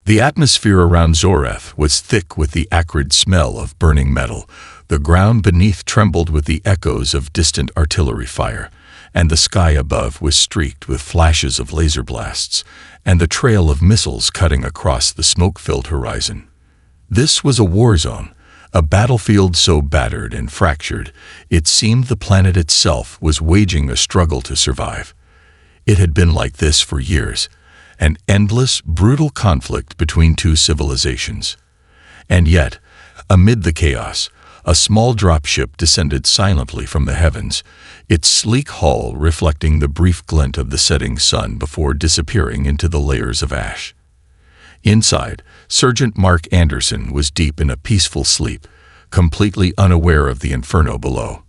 The atmosphere around Zoreth was thick with the acrid smell of burning metal. The ground beneath trembled with the echoes of distant artillery fire, and the sky above was streaked with flashes of laser blasts and the trail of missiles cutting across the smoke-filled horizon. This was a war zone, a battlefield so battered and fractured, it seemed the planet itself was waging a struggle to survive. It had been like this for years, an endless, brutal conflict between two civilizations. And yet, amid the chaos, a small dropship descended silently from the heavens, its sleek hull reflecting the brief glint of the setting sun before disappearing into the layers of ash. Inside, Sergeant Mark Anderson was deep in a peaceful sleep, completely unaware of the inferno below.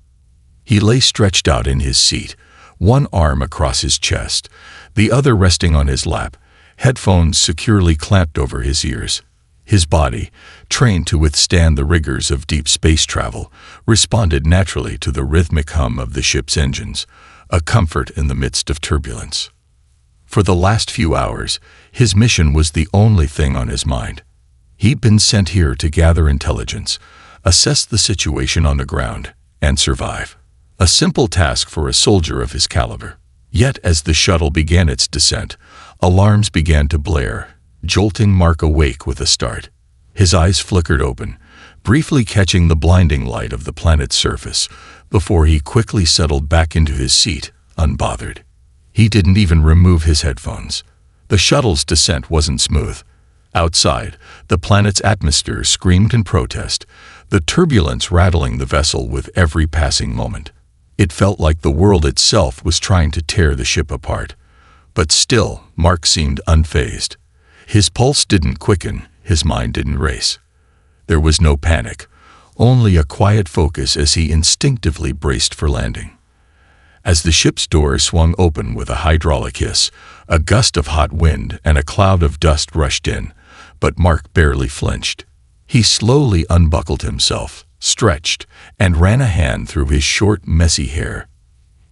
He lay stretched out in his seat, one arm across his chest, the other resting on his lap, headphones securely clamped over his ears. His body, trained to withstand the rigors of deep space travel, responded naturally to the rhythmic hum of the ship's engines, a comfort in the midst of turbulence. For the last few hours, his mission was the only thing on his mind. He'd been sent here to gather intelligence, assess the situation on the ground, and survive. A simple task for a soldier of his caliber. Yet as the shuttle began its descent, alarms began to blare, jolting Mark awake with a start. His eyes flickered open, briefly catching the blinding light of the planet's surface, before he quickly settled back into his seat, unbothered. He didn't even remove his headphones. The shuttle's descent wasn't smooth. Outside, the planet's atmosphere screamed in protest, the turbulence rattling the vessel with every passing moment. It felt like the world itself was trying to tear the ship apart. But still, Mark seemed unfazed. His pulse didn't quicken, his mind didn't race. There was no panic, only a quiet focus as he instinctively braced for landing. As the ship's door swung open with a hydraulic hiss, a gust of hot wind and a cloud of dust rushed in, but Mark barely flinched. He slowly unbuckled himself, stretched, and ran a hand through his short, messy hair.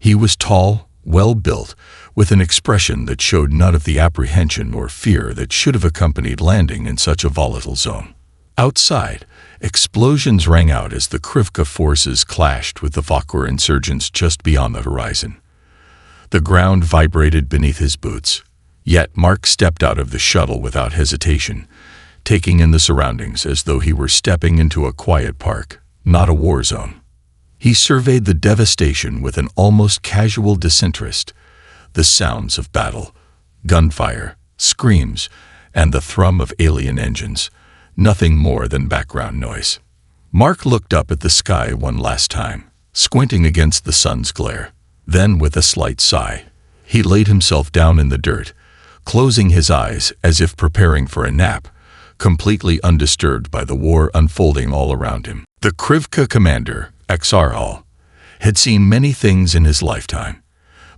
He was tall, well-built, with an expression that showed none of the apprehension or fear that should have accompanied landing in such a volatile zone. Outside, explosions rang out as the Krivka forces clashed with the Valkyr insurgents just beyond the horizon. The ground vibrated beneath his boots, yet Mark stepped out of the shuttle without hesitation, taking in the surroundings as though he were stepping into a quiet park, not a war zone. He surveyed the devastation with an almost casual disinterest, the sounds of battle, gunfire, screams, and the thrum of alien engines, nothing more than background noise. Mark looked up at the sky one last time, squinting against the sun's glare. Then, with a slight sigh, he laid himself down in the dirt, closing his eyes as if preparing for a nap, completely undisturbed by the war unfolding all around him. The Krivka commander, Exarhal, had seen many things in his lifetime,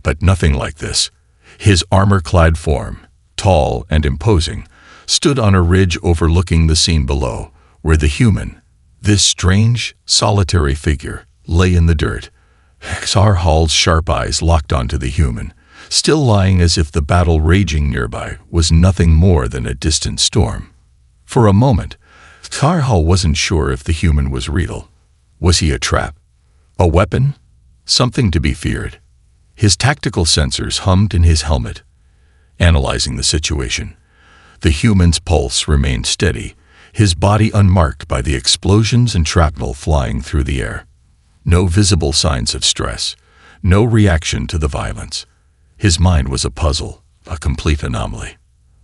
but nothing like this. His armor-clad form, tall and imposing, stood on a ridge overlooking the scene below, where the human, this strange, solitary figure, lay in the dirt. Exarhal's sharp eyes locked onto the human, still lying as if the battle raging nearby was nothing more than a distant storm. For a moment, Exarhal wasn't sure if the human was real. Was he a trap? A weapon? Something to be feared? His tactical sensors hummed in his helmet, analyzing the situation. The human's pulse remained steady, his body unmarked by the explosions and shrapnel flying through the air. No visible signs of stress, no reaction to the violence. His mind was a puzzle, a complete anomaly.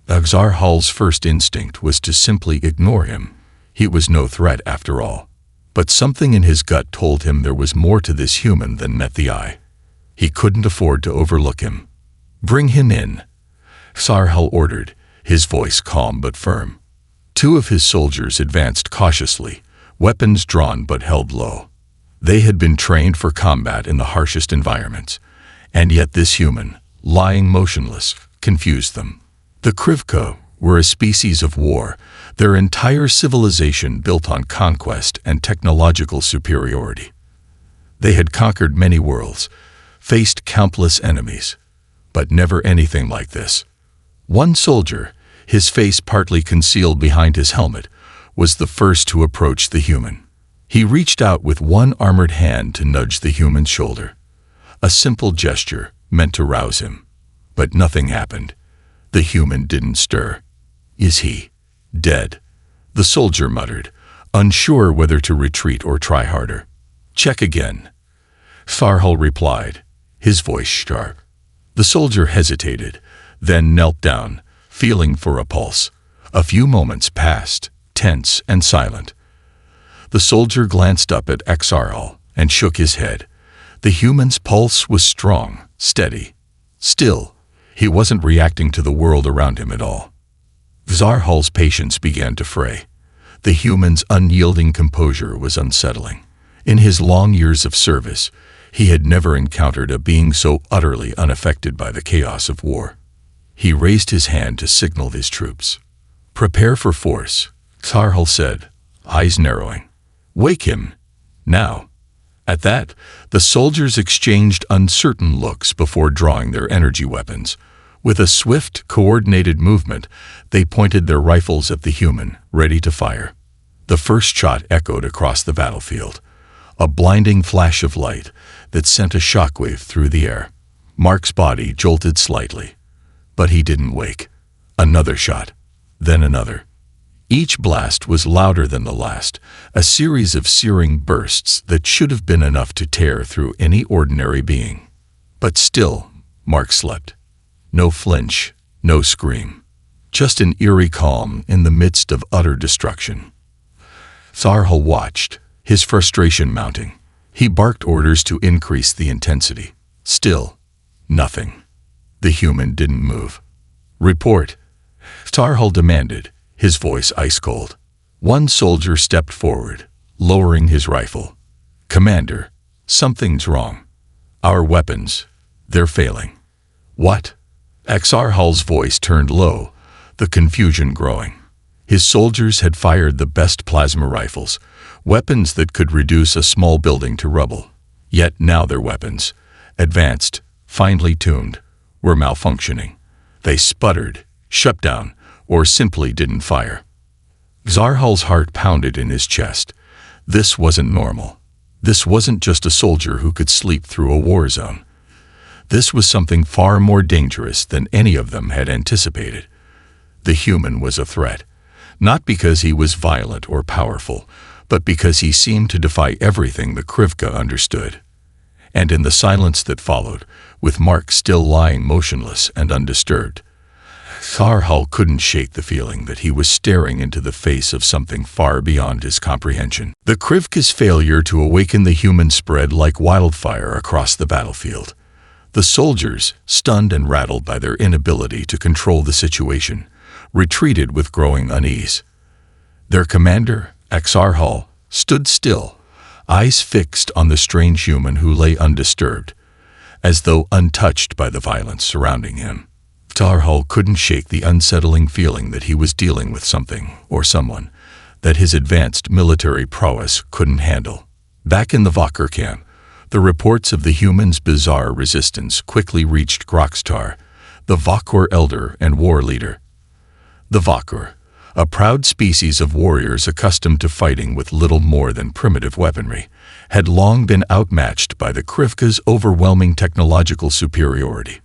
Exarhal's first instinct was to simply ignore him. He was no threat after all. But something in his gut told him there was more to this human than met the eye. He couldn't afford to overlook him. "Bring him in," Exarhal ordered, his voice calm but firm. Two of his soldiers advanced cautiously, weapons drawn but held low. They had been trained for combat in the harshest environments, and yet this human, lying motionless, confused them. The Krivka were a species of war, their entire civilization built on conquest and technological superiority. They had conquered many worlds, faced countless enemies, but never anything like this. One soldier, his face partly concealed behind his helmet, was the first to approach the human. He reached out with one armored hand to nudge the human's shoulder. A simple gesture meant to rouse him. But nothing happened. The human didn't stir. "Is he dead?" the soldier muttered, unsure whether to retreat or try harder. "Check again," Sarhal replied, his voice sharp. The soldier hesitated, then knelt down, feeling for a pulse. A few moments passed, tense and silent. The soldier glanced up at Sarhal and shook his head. The human's pulse was strong, steady. Still, he wasn't reacting to the world around him at all. Sarhal's patience began to fray. The human's unyielding composure was unsettling. In his long years of service, he had never encountered a being so utterly unaffected by the chaos of war. He raised his hand to signal his troops. "Prepare for force," Sarhal said, eyes narrowing. "Wake him, now." At that, the soldiers exchanged uncertain looks before drawing their energy weapons. With a swift, coordinated movement, they pointed their rifles at the human, ready to fire. The first shot echoed across the battlefield, a blinding flash of light that sent a shockwave through the air. Mark's body jolted slightly, but he didn't wake. Another shot, then another. Each blast was louder than the last, a series of searing bursts that should have been enough to tear through any ordinary being. But still, Mark slept. No flinch, no scream. Just an eerie calm in the midst of utter destruction. Sarhal watched, his frustration mounting. He barked orders to increase the intensity. Still, nothing. The human didn't move. "Report," Sarhal demanded, his voice ice-cold. One soldier stepped forward, lowering his rifle. "Commander, something's wrong. Our weapons, they're failing." "What?" Sarhal's voice turned low, the confusion growing. His soldiers had fired the best plasma rifles, weapons that could reduce a small building to rubble. Yet now their weapons, advanced, finely tuned, were malfunctioning. They sputtered, shut down, or simply didn't fire. Sarhal's heart pounded in his chest. This wasn't normal. This wasn't just a soldier who could sleep through a war zone. This was something far more dangerous than any of them had anticipated. The human was a threat, not because he was violent or powerful, but because he seemed to defy everything the Krivka understood. And in the silence that followed, with Mark still lying motionless and undisturbed, Sarhal couldn't shake the feeling that he was staring into the face of something far beyond his comprehension. The Krivka's failure to awaken the human spread like wildfire across the battlefield. The soldiers, stunned and rattled by their inability to control the situation, retreated with growing unease. Their commander, Sarhal, stood still, eyes fixed on the strange human who lay undisturbed, as though untouched by the violence surrounding him. Sarhal couldn't shake the unsettling feeling that he was dealing with something, or someone, that his advanced military prowess couldn't handle. Back in the Valkyr camp, the reports of the human's bizarre resistance quickly reached Grokstar, the Valkyr elder and war leader. The Valkyr, a proud species of warriors accustomed to fighting with little more than primitive weaponry, had long been outmatched by the Krivka's overwhelming technological superiority.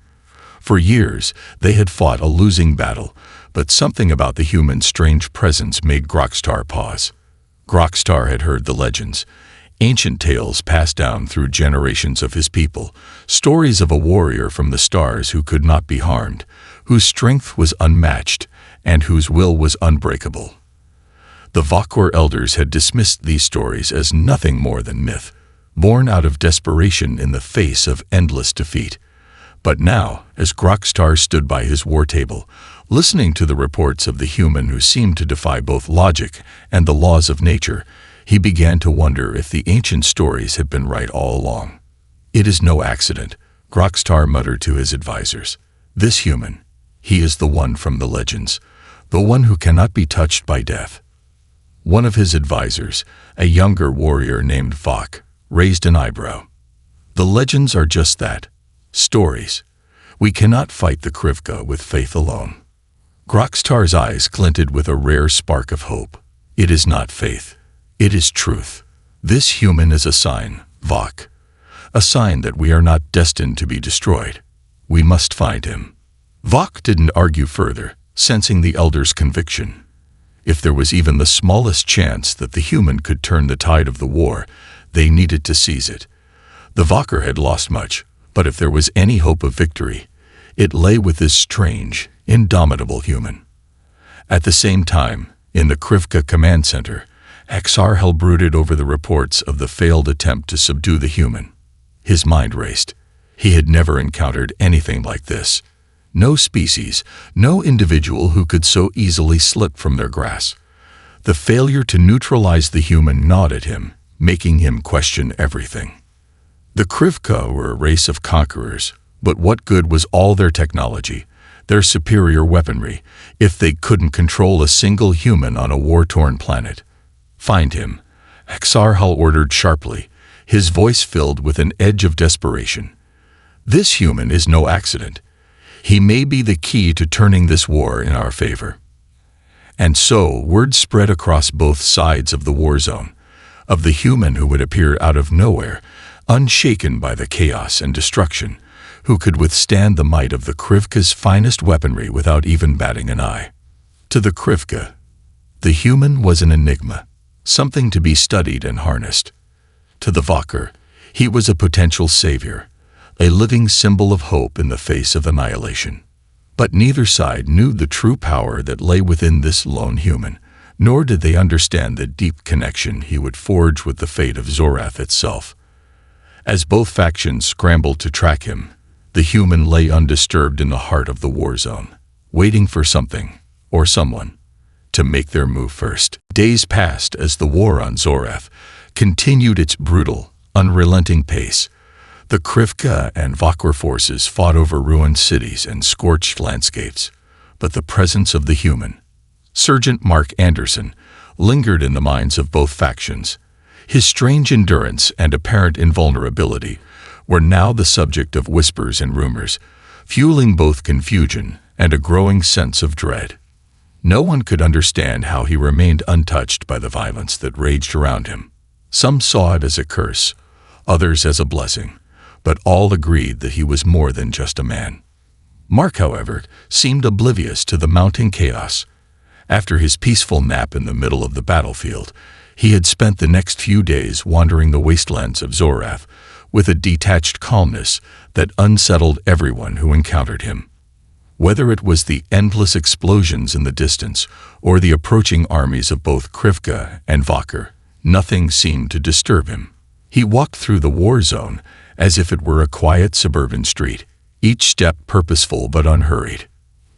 For years, they had fought a losing battle, but something about the human's strange presence made Grokstar pause. Grokstar had heard the legends, ancient tales passed down through generations of his people, stories of a warrior from the stars who could not be harmed, whose strength was unmatched, and whose will was unbreakable. The Valkyr elders had dismissed these stories as nothing more than myth, born out of desperation in the face of endless defeat. But now, as Grokstar stood by his war table, listening to the reports of the human who seemed to defy both logic and the laws of nature, he began to wonder if the ancient stories had been right all along. "It is no accident," Grokstar muttered to his advisors. "This human, he is the one from the legends, the one who cannot be touched by death." One of his advisors, a younger warrior named Vok, raised an eyebrow. "The legends are just that, stories. We cannot fight the Krivka with faith alone." Grokstar's eyes glinted with a rare spark of hope. It is not faith. It is truth. This human is a sign, Vok. A sign that we are not destined to be destroyed. We must find him. Vok didn't argue further, sensing the elder's conviction. If there was even the smallest chance that the human could turn the tide of the war, they needed to seize it. The Vokker had lost much, but if there was any hope of victory, it lay with this strange, indomitable human. At the same time, in the Krivka command center, Haxarhel brooded over the reports of the failed attempt to subdue the human. His mind raced. He had never encountered anything like this. No species, no individual who could so easily slip from their grasp. The failure to neutralize the human gnawed at him, making him question everything. The Krivka were a race of conquerors, but what good was all their technology, their superior weaponry, if they couldn't control a single human on a war-torn planet? Find him, Haxarhel ordered sharply, his voice filled with an edge of desperation. This human is no accident. He may be the key to turning this war in our favor. And so word spread across both sides of the war zone, of the human who would appear out of nowhere, unshaken by the chaos and destruction, who could withstand the might of the Krivka's finest weaponry without even batting an eye. To the Krivka, the human was an enigma, something to be studied and harnessed. To the Vokker, he was a potential savior, a living symbol of hope in the face of annihilation. But neither side knew the true power that lay within this lone human, nor did they understand the deep connection he would forge with the fate of Zorath itself. As both factions scrambled to track him, the human lay undisturbed in the heart of the war zone, waiting for something, or someone, to make their move first. Days passed as the war on Zorath continued its brutal, unrelenting pace. The Krivka and Vokker forces fought over ruined cities and scorched landscapes, but the presence of the human, Sergeant Mark Anderson, lingered in the minds of both factions. His strange endurance and apparent invulnerability were now the subject of whispers and rumors, fueling both confusion and a growing sense of dread. No one could understand how he remained untouched by the violence that raged around him. Some saw it as a curse, others as a blessing, but all agreed that he was more than just a man. Mark, however, seemed oblivious to the mounting chaos. After his peaceful nap in the middle of the battlefield, he had spent the next few days wandering the wastelands of Zorath with a detached calmness that unsettled everyone who encountered him. Whether it was the endless explosions in the distance or the approaching armies of both Krivka and Vokker, nothing seemed to disturb him. He walked through the war zone as if it were a quiet suburban street, each step purposeful but unhurried.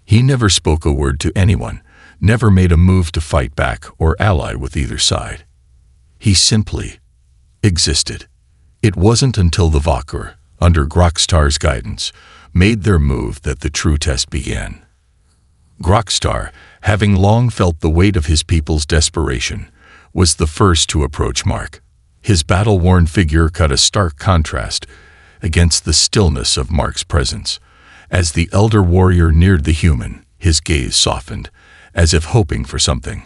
He never spoke a word to anyone, never made a move to fight back or ally with either side. He simply existed. It wasn't until the Vokker, under Grokstar's guidance, made their move that the true test began. Grokstar, having long felt the weight of his people's desperation, was the first to approach Mark. His battle-worn figure cut a stark contrast against the stillness of Mark's presence. As the elder warrior neared the human, his gaze softened, as if hoping for something.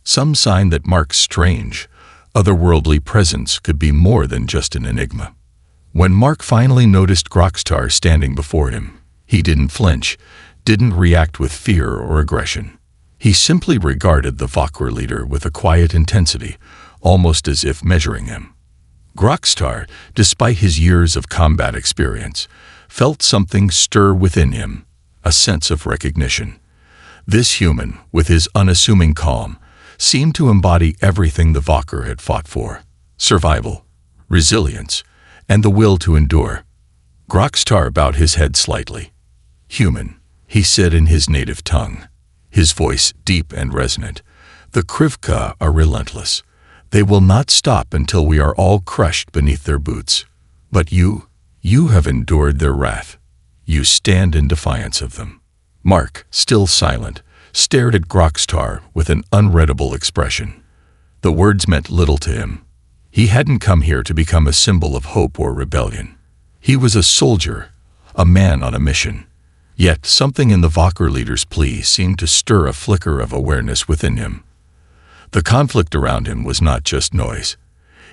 Some sign that Mark's strange, otherworldly presence could be more than just an enigma. When Mark finally noticed Grokstar standing before him, he didn't flinch, didn't react with fear or aggression. He simply regarded the Vokker leader with a quiet intensity, almost as if measuring him. Grokstar, despite his years of combat experience, felt something stir within him, a sense of recognition. This human, with his unassuming calm, seemed to embody everything the Vokker had fought for: survival, resilience, and the will to endure. Grokstar bowed his head slightly. "Human," he said in his native tongue, his voice deep and resonant. "The Krivka are relentless. They will not stop until we are all crushed beneath their boots. But you have endured their wrath. You stand in defiance of them." Mark, still silent, stared at Grokstar with an unreadable expression. The words meant little to him. He hadn't come here to become a symbol of hope or rebellion. He was a soldier, a man on a mission. Yet something in the Valkyr leader's plea seemed to stir a flicker of awareness within him. The conflict around him was not just noise.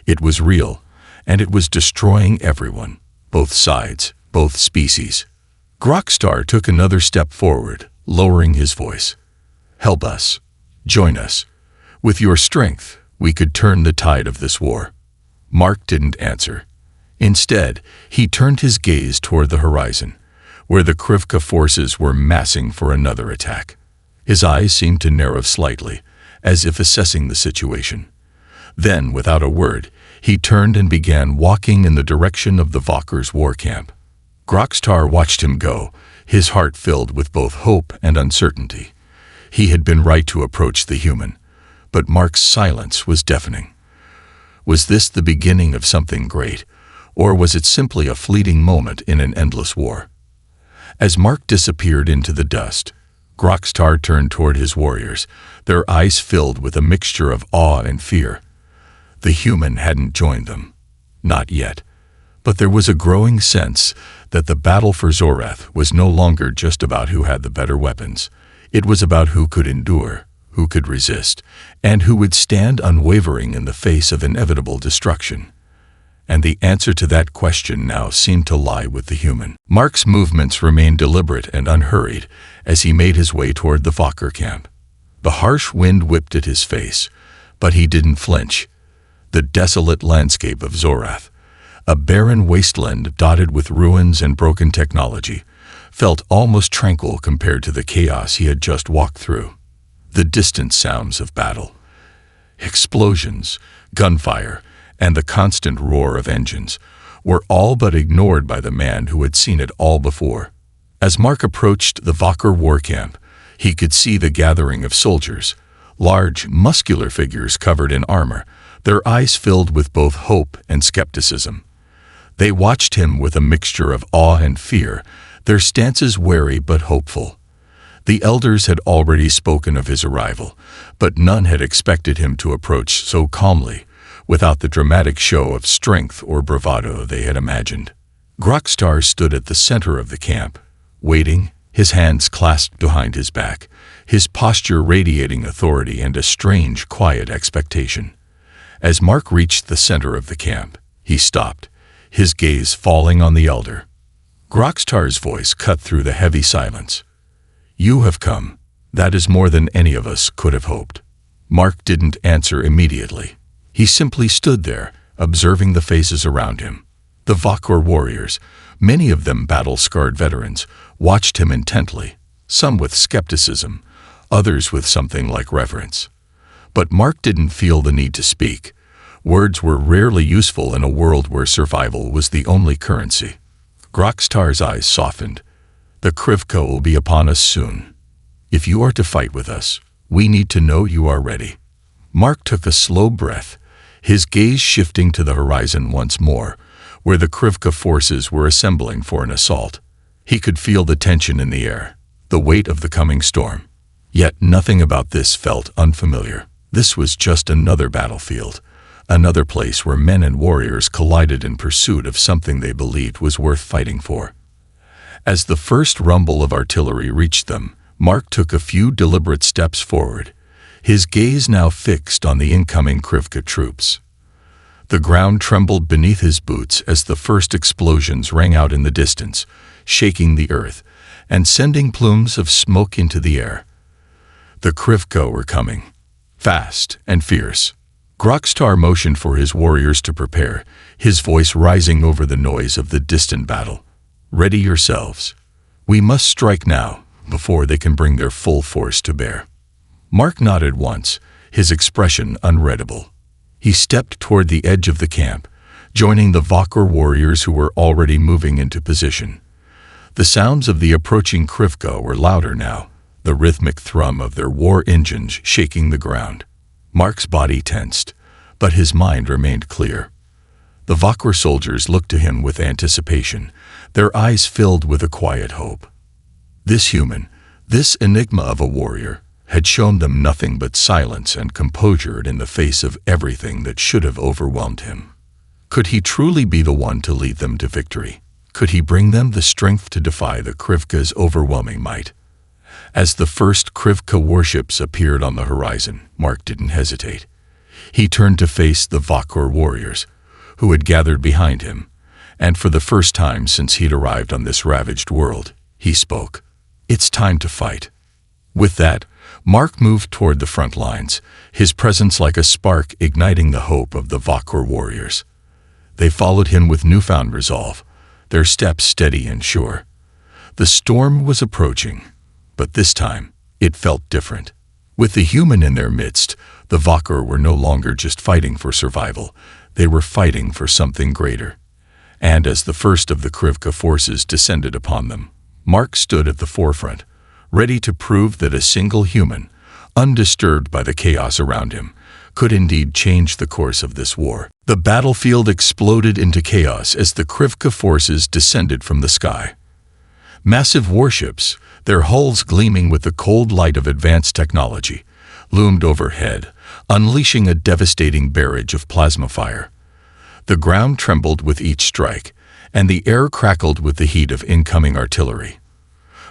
It was real, and it was destroying everyone, both sides, both species. Grokstar took another step forward, lowering his voice. "Help us. Join us. With your strength, we could turn the tide of this war." Mark didn't answer. Instead, he turned his gaze toward the horizon, where the Krivka forces were massing for another attack. His eyes seemed to narrow slightly, as if assessing the situation. Then, without a word, he turned and began walking in the direction of the Valkyr's war camp. Grokstar watched him go, his heart filled with both hope and uncertainty. He had been right to approach the human, but Mark's silence was deafening. Was this the beginning of something great, or was it simply a fleeting moment in an endless war? As Mark disappeared into the dust, Grokstar turned toward his warriors, their eyes filled with a mixture of awe and fear. The human hadn't joined them. Not yet. But there was a growing sense that the battle for Zorath was no longer just about who had the better weapons. It was about who could endure, who could resist, and who would stand unwavering in the face of inevitable destruction. And the answer to that question now seemed to lie with the human. Mark's movements remained deliberate and unhurried as he made his way toward the Valkyr camp. The harsh wind whipped at his face, but he didn't flinch. The desolate landscape of Zorath, a barren wasteland dotted with ruins and broken technology, felt almost tranquil compared to the chaos he had just walked through. The distant sounds of battle, explosions, gunfire, and the constant roar of engines were all but ignored by the man who had seen it all before. As Mark approached the Valkyr war camp, he could see the gathering of soldiers, large, muscular figures covered in armor, their eyes filled with both hope and skepticism. They watched him with a mixture of awe and fear, their stances wary but hopeful. The elders had already spoken of his arrival, but none had expected him to approach so calmly, without the dramatic show of strength or bravado they had imagined. Grokstar stood at the center of the camp, waiting, his hands clasped behind his back, his posture radiating authority and a strange, quiet expectation. As Mark reached the center of the camp, he stopped, his gaze falling on the elder. Grokstar's voice cut through the heavy silence. "You have come. That is more than any of us could have hoped." Mark didn't answer immediately. He simply stood there, observing the faces around him. The Valkyr warriors, many of them battle-scarred veterans, watched him intently, some with skepticism, others with something like reverence. But Mark didn't feel the need to speak. Words were rarely useful in a world where survival was the only currency. Grokstar's eyes softened. "The Krivka will be upon us soon. If you are to fight with us, we need to know you are ready." Mark took a slow breath, his gaze shifting to the horizon once more, where the Krivka forces were assembling for an assault. He could feel the tension in the air, the weight of the coming storm. Yet nothing about this felt unfamiliar. This was just another battlefield, another place where men and warriors collided in pursuit of something they believed was worth fighting for. As the first rumble of artillery reached them, Mark took a few deliberate steps forward, his gaze now fixed on the incoming Krivka troops. The ground trembled beneath his boots as the first explosions rang out in the distance, shaking the earth and sending plumes of smoke into the air. The Krivka were coming, fast and fierce. Grokstar motioned for his warriors to prepare, his voice rising over the noise of the distant battle. "Ready yourselves. We must strike now, before they can bring their full force to bear." Mark nodded once, his expression unreadable. He stepped toward the edge of the camp, joining the Valkyr warriors who were already moving into position. The sounds of the approaching Krivka were louder now, the rhythmic thrum of their war engines shaking the ground. Mark's body tensed, but his mind remained clear. The Valkyr soldiers looked to him with anticipation, their eyes filled with a quiet hope. This human, this enigma of a warrior, had shown them nothing but silence and composure in the face of everything that should have overwhelmed him. Could he truly be the one to lead them to victory? could he bring them the strength to defy the Krivka's overwhelming might? As the first Krivka warships appeared on the horizon, Mark didn't hesitate. He turned to face the Vakor warriors, who had gathered behind him, and for the first time since he'd arrived on this ravaged world, he spoke. "It's time to fight." With that, Mark moved toward the front lines, his presence like a spark igniting the hope of the Vakor warriors. They followed him with newfound resolve, their steps steady and sure. The storm was approaching, but this time it felt different. With the human in their midst, the Vakor were no longer just fighting for survival, they were fighting for something greater. And as the first of the Krivka forces descended upon them, Mark stood at the forefront, ready to prove that a single human, undisturbed by the chaos around him, could indeed change the course of this war. The battlefield exploded into chaos as the Krivka forces descended from the sky. Massive warships, their hulls gleaming with the cold light of advanced technology, loomed overhead, unleashing a devastating barrage of plasma fire. The ground trembled with each strike, and the air crackled with the heat of incoming artillery.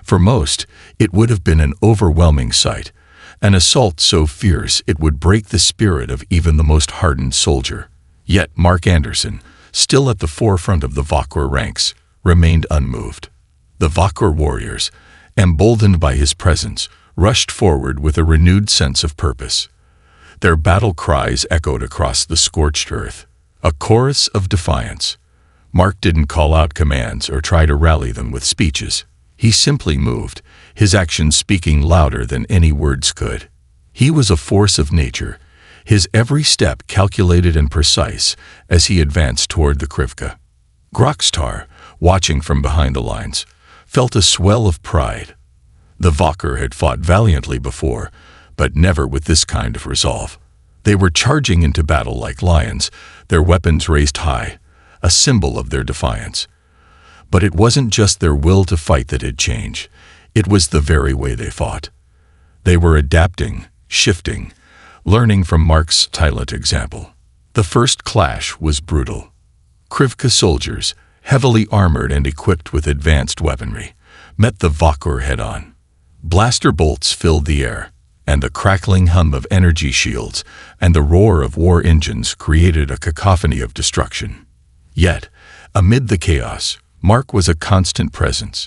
For most, it would have been an overwhelming sight, an assault so fierce it would break the spirit of even the most hardened soldier. Yet Mark Anderson, still at the forefront of the Vakor ranks, remained unmoved. The Vakor warriors, emboldened by his presence, rushed forward with a renewed sense of purpose. Their battle cries echoed across the scorched earth, a chorus of defiance. Mark didn't call out commands or try to rally them with speeches. He simply moved, his actions speaking louder than any words could. He was a force of nature, his every step calculated and precise as he advanced toward the Krivka. Grokstar, watching from behind the lines, felt a swell of pride. The Vakor had fought valiantly before, but never with this kind of resolve. They were charging into battle like lions, their weapons raised high, a symbol of their defiance. But it wasn't just their will to fight that had changed, it was the very way they fought. They were adapting, shifting, learning from Mark's silent example. The first clash was brutal. Krivka soldiers, heavily armored and equipped with advanced weaponry, met the Vakor head-on. Blaster bolts filled the air, and the crackling hum of energy shields and the roar of war engines created a cacophony of destruction. Yet, amid the chaos, Mark was a constant presence.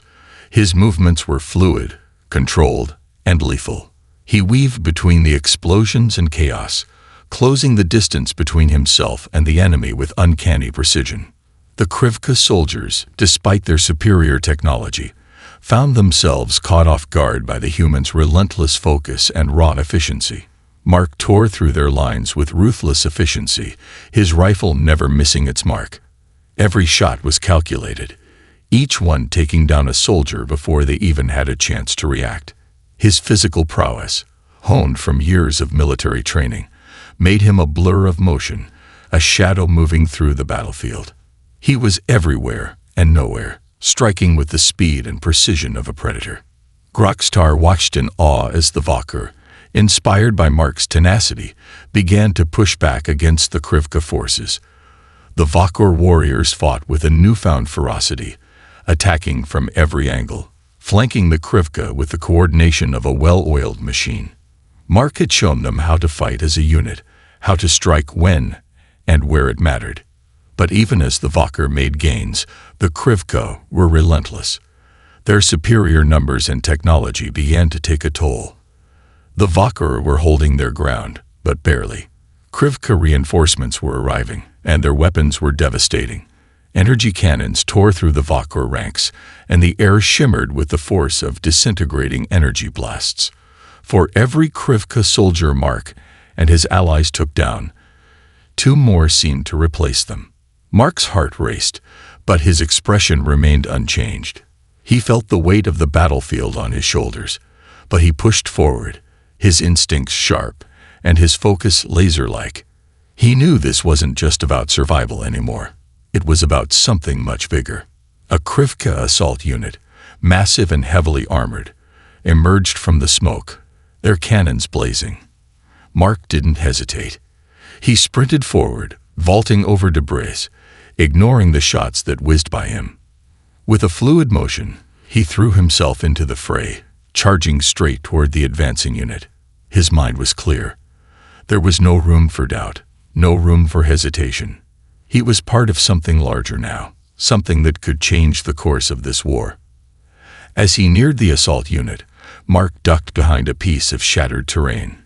His movements were fluid, controlled, and lethal. He weaved between the explosions and chaos, closing the distance between himself and the enemy with uncanny precision. The Krivka soldiers, despite their superior technology, found themselves caught off guard by the humans' relentless focus and raw efficiency. Mark tore through their lines with ruthless efficiency, his rifle never missing its mark. Every shot was calculated, each one taking down a soldier before they even had a chance to react. His physical prowess, honed from years of military training, made him a blur of motion, a shadow moving through the battlefield. He was everywhere and nowhere, striking with the speed and precision of a predator. Grokstar watched in awe as the Vakor, inspired by Mark's tenacity, began to push back against the Krivka forces. The Vakor warriors fought with a newfound ferocity, attacking from every angle, flanking the Krivka with the coordination of a well-oiled machine. Mark had shown them how to fight as a unit, how to strike when and where it mattered. But even as the Vakor made gains, the Krivka were relentless. Their superior numbers and technology began to take a toll. The Vakor were holding their ground, but barely. Krivka reinforcements were arriving, and their weapons were devastating. Energy cannons tore through the Vakor ranks, and the air shimmered with the force of disintegrating energy blasts. For every Krivka soldier Mark and his allies took down, two more seemed to replace them. Mark's heart raced, but his expression remained unchanged. He felt the weight of the battlefield on his shoulders, but he pushed forward, his instincts sharp and his focus laser-like. He knew this wasn't just about survival anymore. It was about something much bigger. A Krivka assault unit, massive and heavily armored, emerged from the smoke, their cannons blazing. Mark didn't hesitate. He sprinted forward, vaulting over debris, ignoring the shots that whizzed by him. With a fluid motion, he threw himself into the fray, charging straight toward the advancing unit. His mind was clear. There was no room for doubt, no room for hesitation. He was part of something larger now, something that could change the course of this war. As he neared the assault unit, Mark ducked behind a piece of shattered terrain,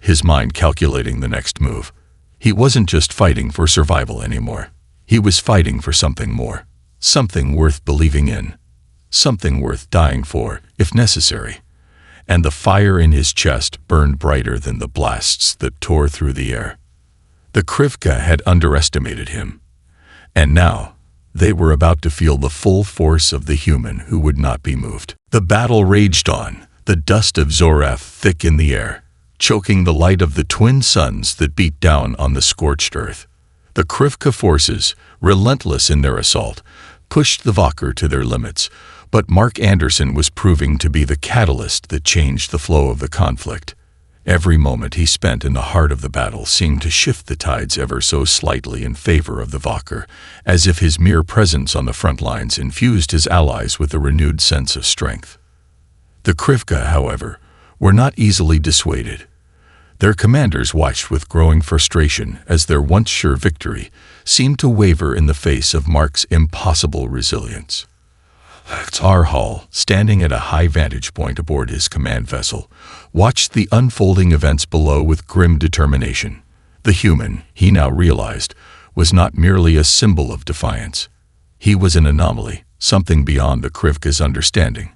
his mind calculating the next move. He wasn't just fighting for survival anymore. He was fighting for something more, something worth believing in, something worth dying for, if necessary. And the fire in his chest burned brighter than the blasts that tore through the air. The Krivka had underestimated him, and now they were about to feel the full force of the human who would not be moved. The battle raged on, the dust of Zoreth thick in the air, choking the light of the twin suns that beat down on the scorched earth. The Krivka forces, relentless in their assault, pushed the Valkyr to their limits, but Mark Anderson was proving to be the catalyst that changed the flow of the conflict. Every moment he spent in the heart of the battle seemed to shift the tides ever so slightly in favor of the Valkyr, as if his mere presence on the front lines infused his allies with a renewed sense of strength. The Krivka, however, were not easily dissuaded. Their commanders watched with growing frustration as their once sure victory seemed to waver in the face of Mark's impossible resilience. Tarhal, standing at a high vantage point aboard his command vessel, watched the unfolding events below with grim determination. The human, he now realized, was not merely a symbol of defiance. He was an anomaly, something beyond the Krivka's understanding,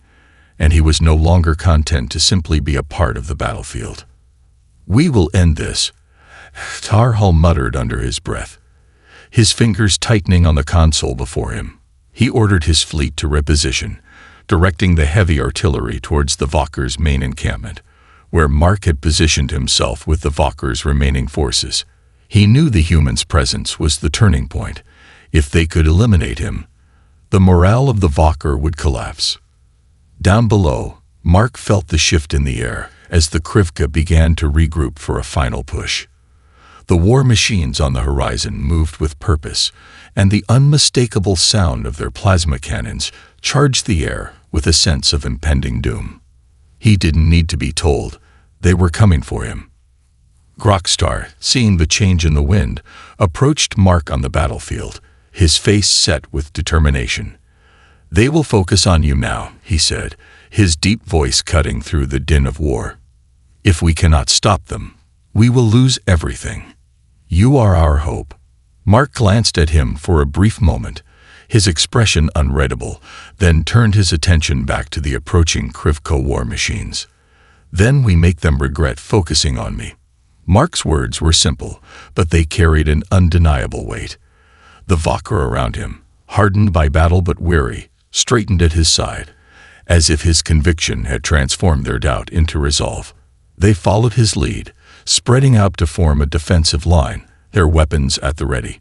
and he was no longer content to simply be a part of the battlefield. "We will end this," Tarhal muttered under his breath, his fingers tightening on the console before him. He ordered his fleet to reposition, directing the heavy artillery towards the Valkyr's main encampment, where Mark had positioned himself with the Valkyr's remaining forces. He knew the human's presence was the turning point. If they could eliminate him, the morale of the Valkyr would collapse. Down below, Mark felt the shift in the air as the Krivka began to regroup for a final push. The war machines on the horizon moved with purpose, and the unmistakable sound of their plasma cannons charged the air with a sense of impending doom. He didn't need to be told. They were coming for him. Grokstar, seeing the change in the wind, approached Mark on the battlefield, his face set with determination. "They will focus on you now," he said, his deep voice cutting through the din of war. "If we cannot stop them, we will lose everything. You are our hope." Mark glanced at him for a brief moment, his expression unreadable, then turned his attention back to the approaching Krivka war machines. "Then we make them regret focusing on me." Mark's words were simple, but they carried an undeniable weight. The Valkyr around him, hardened by battle but weary, straightened at his side, as if his conviction had transformed their doubt into resolve. They followed his lead, spreading out to form a defensive line, their weapons at the ready.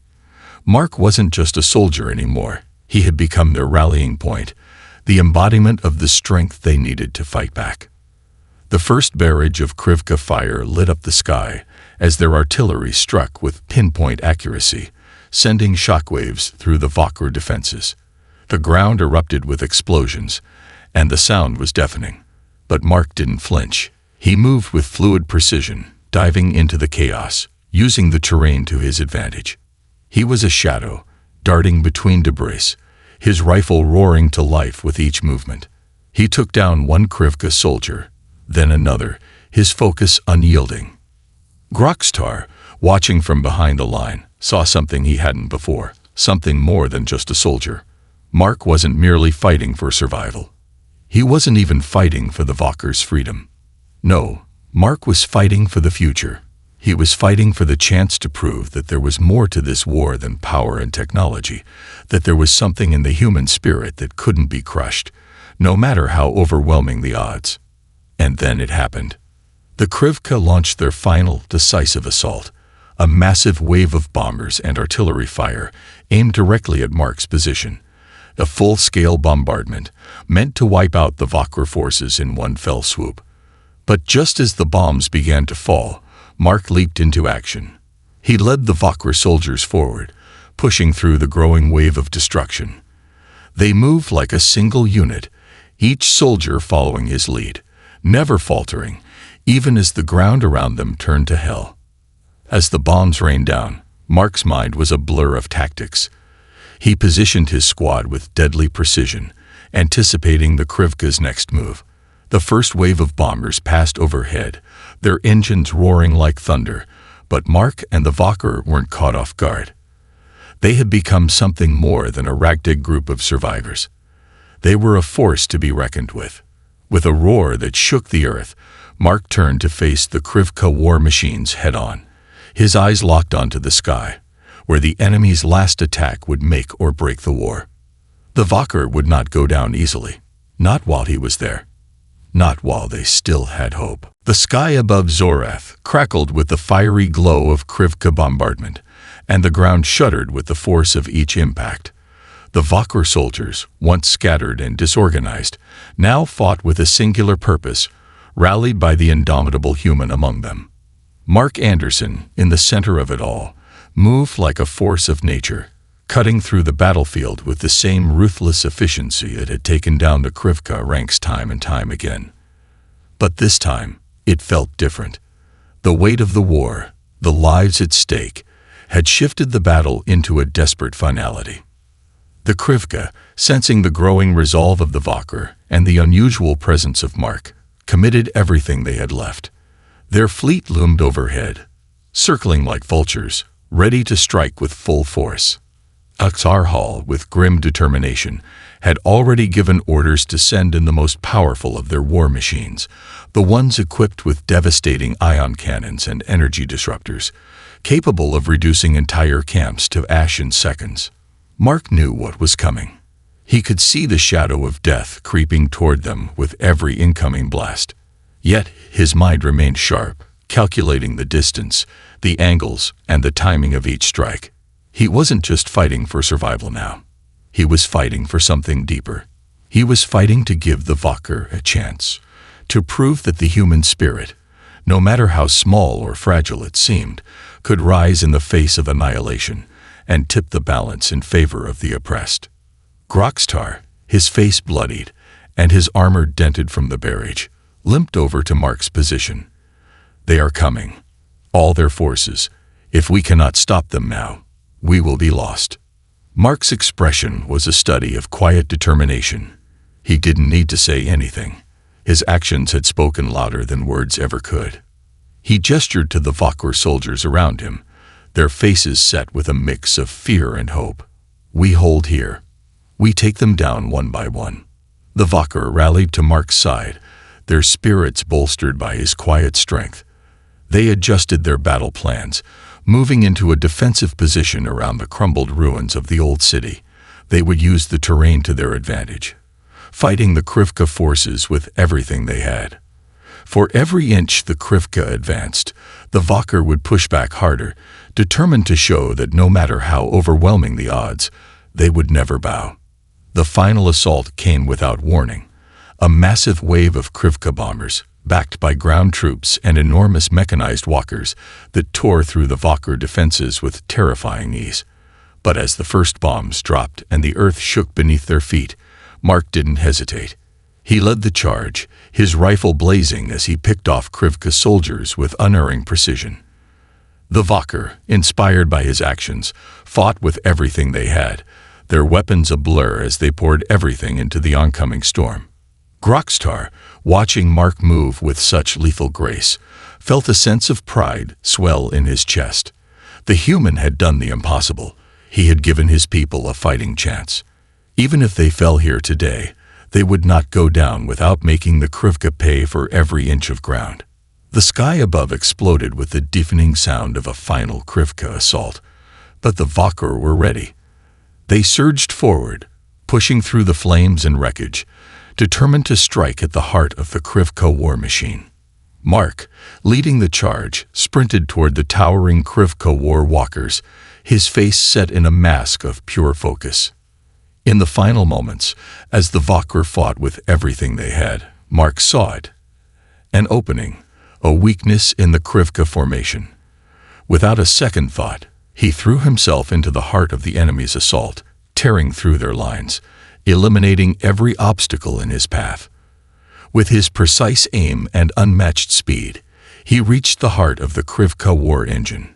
Mark wasn't just a soldier anymore. He had become their rallying point, the embodiment of the strength they needed to fight back. The first barrage of Krivka fire lit up the sky as their artillery struck with pinpoint accuracy, sending shockwaves through the Valkyr defenses. The ground erupted with explosions, and the sound was deafening. But Mark didn't flinch. He moved with fluid precision, diving into the chaos, using the terrain to his advantage. He was a shadow, darting between debris, his rifle roaring to life with each movement. He took down one Krivka soldier, then another, his focus unyielding. Grokstar, watching from behind the line, saw something he hadn't before, something more than just a soldier. Mark wasn't merely fighting for survival. He wasn't even fighting for the Valkyr's freedom. No, Mark was fighting for the future. He was fighting for the chance to prove that there was more to this war than power and technology, that there was something in the human spirit that couldn't be crushed, no matter how overwhelming the odds. And then it happened. The Krivka launched their final, decisive assault, a massive wave of bombers and artillery fire aimed directly at Mark's position. A full-scale bombardment, meant to wipe out the Valkyr forces in one fell swoop. But just as the bombs began to fall, Mark leaped into action. He led the Valkyr soldiers forward, pushing through the growing wave of destruction. They moved like a single unit, each soldier following his lead, never faltering, even as the ground around them turned to hell. As the bombs rained down, Mark's mind was a blur of tactics. He positioned his squad with deadly precision, anticipating the Krivka's next move. The first wave of bombers passed overhead, their engines roaring like thunder, but Mark and the Valkyr weren't caught off guard. They had become something more than a ragtag group of survivors. They were a force to be reckoned with. With a roar that shook the earth, Mark turned to face the Krivka war machines head-on. His eyes locked onto the sky, where the enemy's last attack would make or break the war. The Valkyr would not go down easily, not while he was there, not while they still had hope. The sky above Zorath crackled with the fiery glow of Krivka bombardment, and the ground shuddered with the force of each impact. The Valkyr soldiers, once scattered and disorganized, now fought with a singular purpose, rallied by the indomitable human among them. Mark Anderson, in the center of it all, moved like a force of nature, cutting through the battlefield with the same ruthless efficiency that had taken down the Krivka ranks time and time again. But this time, it felt different. The weight of the war, the lives at stake, had shifted the battle into a desperate finality. The Krivka, sensing the growing resolve of the Valkyr and the unusual presence of Mark, committed everything they had left. Their fleet loomed overhead, circling like vultures, ready to strike with full force. Uxarhal, with grim determination, had already given orders to send in the most powerful of their war machines, the ones equipped with devastating ion cannons and energy disruptors, capable of reducing entire camps to ash in seconds. Mark knew what was coming. He could see the shadow of death creeping toward them with every incoming blast. Yet his mind remained sharp, calculating the distance, the angles, and the timing of each strike. He wasn't just fighting for survival now. He was fighting for something deeper. He was fighting to give the Valkyr a chance, to prove that the human spirit, no matter how small or fragile it seemed, could rise in the face of annihilation and tip the balance in favor of the oppressed. Groxtar, his face bloodied and his armor dented from the barrage, limped over to Mark's position. They are coming, all their forces. If we cannot stop them now, we will be lost. Mark's expression was a study of quiet determination. He didn't need to say anything. His actions had spoken louder than words ever could. He gestured to the Valkyr soldiers around him, their faces set with a mix of fear and hope. We hold here. We take them down one by one. The Valkyr rallied to Mark's side, their spirits bolstered by his quiet strength. They adjusted their battle plans, moving into a defensive position around the crumbled ruins of the old city. They would use the terrain to their advantage, fighting the Krivka forces with everything they had. For every inch the Krivka advanced, the Valkyr would push back harder, determined to show that no matter how overwhelming the odds, they would never bow. The final assault came without warning. A massive wave of Krivka bombers, backed by ground troops and enormous mechanized walkers, that tore through the Valkyr defenses with terrifying ease. But as the first bombs dropped and the earth shook beneath their feet, Mark didn't hesitate. He led the charge, his rifle blazing as he picked off Krivka soldiers with unerring precision. The Valkyr, inspired by his actions, fought with everything they had, their weapons a blur as they poured everything into the oncoming storm. Groxtar, watching Mark move with such lethal grace, felt a sense of pride swell in his chest. The human had done the impossible. He had given his people a fighting chance. Even if they fell here today, they would not go down without making the Krivka pay for every inch of ground. The sky above exploded with the deafening sound of a final Krivka assault, but the Valkyr were ready. They surged forward, pushing through the flames and wreckage, determined to strike at the heart of the Krivka war machine. Mark, leading the charge, sprinted toward the towering Krivka war walkers, his face set in a mask of pure focus. In the final moments, as the Valkyr fought with everything they had, Mark saw it. An opening, a weakness in the Krivka formation. Without a second thought, he threw himself into the heart of the enemy's assault, tearing through their lines, eliminating every obstacle in his path. With his precise aim and unmatched speed, he reached the heart of the Krivka war engine.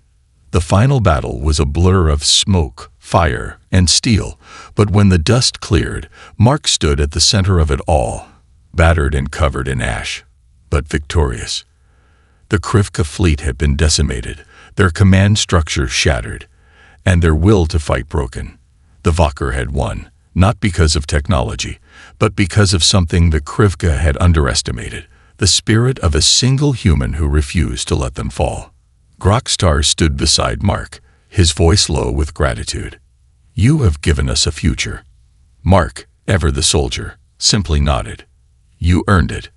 The final battle was a blur of smoke, fire, and steel, but when the dust cleared, Mark stood at the center of it all, battered and covered in ash, but victorious. The Krivka fleet had been decimated, their command structure shattered, and their will to fight broken. The Valkyr had won, not because of technology, but because of something the Krivka had underestimated, the spirit of a single human who refused to let them fall. Grokstar stood beside Mark, his voice low with gratitude. "You have given us a future." Mark, ever the soldier, simply nodded. "You earned it."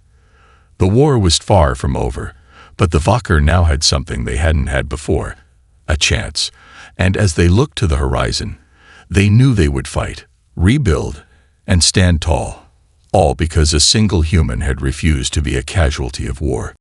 The war was far from over, but the Valkyr now had something they hadn't had before, a chance, and as they looked to the horizon, they knew they would fight, rebuild, and stand tall, all because a single human had refused to be a casualty of war.